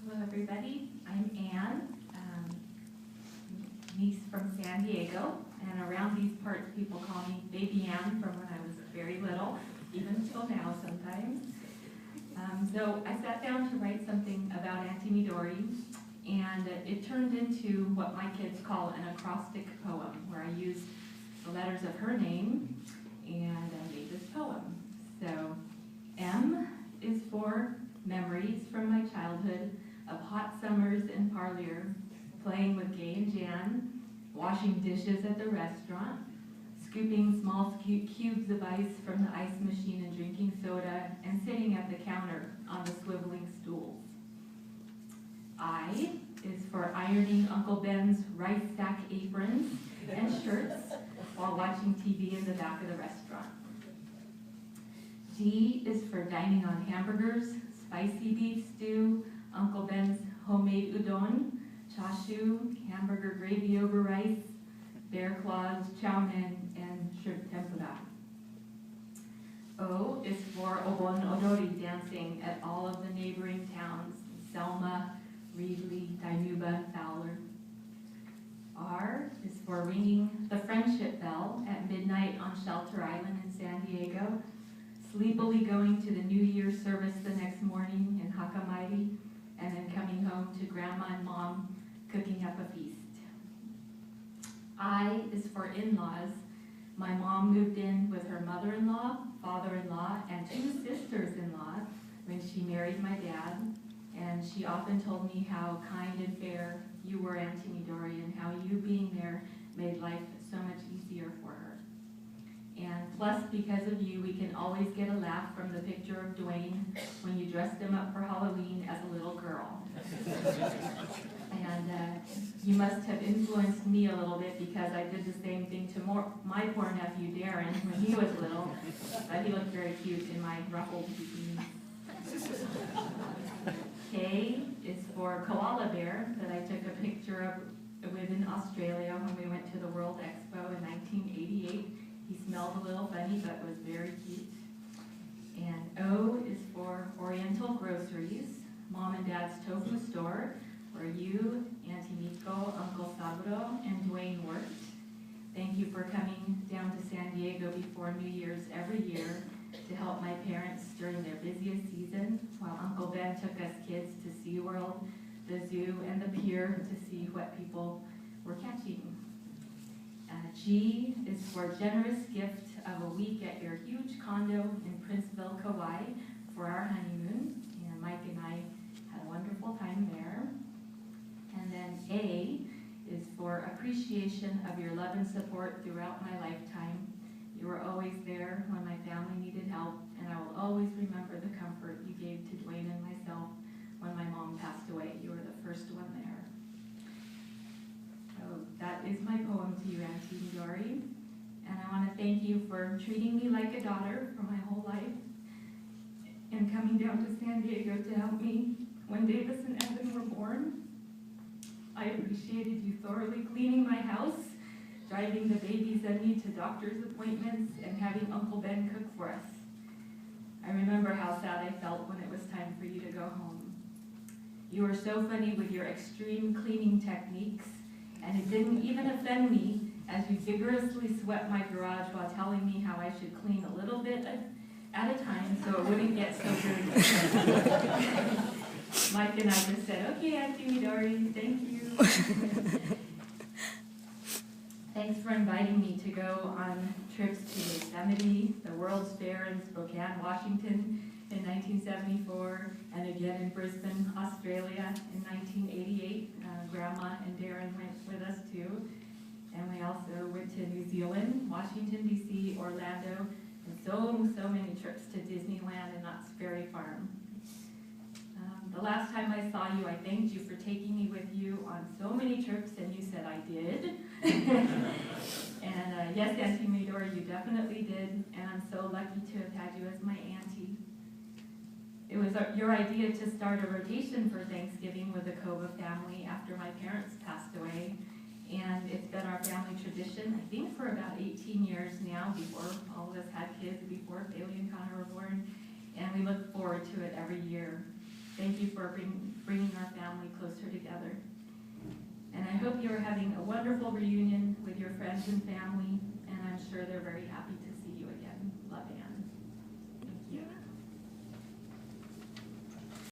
Hello, everybody. I'm Anne, niece from San Diego, and around these parts, people call me Baby Anne from when I was very little, even till now sometimes. So I sat down to write something about Auntie Midori, and it turned into what my kids call an acrostic poem, where I used the letters of her name and made this poem. So M is for memories from my childhood of hot summers in Parlier, playing with Gay and Jan, washing dishes at the restaurant, scooping small cubes of ice from the ice machine and drinking soda, and sitting at the counter on the swiveling stools. I is for ironing Uncle Ben's rice sack aprons and shirts while watching TV in the back of the restaurant. D is for dining on hamburgers, spicy beef stew, Uncle Ben's homemade udon, chashu, hamburger gravy over rice, bear claws, chow mein, and shrimp tempura. O is for obon odori dancing at all of the neighboring towns, Selma, Reedley, Dinuba, Fowler. R is for ringing the friendship bell at midnight on Shelter Island in San Diego, sleepily going to the New Year's service the next morning in Hakamairi, and then coming home to Grandma and Mom cooking up a feast. I is for in-laws. My mom moved in with her mother-in-law, father-in-law, and two sisters-in-law when she married my dad, and she often told me how kind and fair you were, Auntie Midori, and how you being there made life so much easier for her. And plus, because of you, we can always get a laugh from the picture of Dwayne when you dressed him up for Halloween as a little girl. And you must have influenced me a little bit, because I did the same thing to my poor nephew Darren when he was little. He looked very cute in my ruffled bikini. K is for koala bear that I took a picture of with in Australia when we went to the World Expo in 1988. He smelled a little funny, but was very cute. And O is for Oriental Groceries, Mom and Dad's tofu store, where you, Auntie Miko, Uncle Saburo, and Dwayne worked. Thank you for coming down to San Diego before New Year's every year to help my parents during their busiest season, while Uncle Ben took us kids to SeaWorld, the zoo, and the pier to see what people were catching. G is for generous gift of a week at your huge condo in Princeville, Kauai for our honeymoon. And Mike and I had a wonderful time there. And then A is for appreciation of your love and support throughout my lifetime. You were always there when my family needed help, and I will always remember the comfort you gave to Dwayne and myself when my mom passed away. You were the first one there. So that is my poem to you, Auntie Midori. And I want to thank you for treating me like a daughter for my whole life and coming down to San Diego to help me when Davis and Evan were born. I appreciated you thoroughly cleaning my house, driving the babies and me to doctor's appointments, and having Uncle Ben cook for us. I remember how sad I felt when it was time for you to go home. You were so funny with your extreme cleaning techniques, and it didn't even offend me as you vigorously swept my garage while telling me how I should clean a little bit at a time so it wouldn't get so dirty. Mike and I just said, okay, Auntie Midori, thank you. Thanks for inviting me to go on trips to Yosemite, the World's Fair in Spokane, Washington in 1974, and again in Brisbane, Australia in 1988. Grandma and Darren went with us too. And we also went to New Zealand, Washington, D.C., Orlando, and so many trips to Disneyland and Knott's Berry Farm. The last time I saw you, I thanked you for taking me with you on so many trips, and you said I did. And yes, Auntie Midori, you definitely did, and I'm so lucky to have had you as my auntie. It was your idea to start a rotation for Thanksgiving with the Kova family after my parents passed away, and it's been our family tradition, I think, for about 18 years now, before all of us had kids, before Bailey and Connor were born, and we look forward to it every year. Thank you for bringing our family closer together. And I hope you are having a wonderful reunion with your friends and family, and I'm sure they're very happy to see you again. Love, Ann.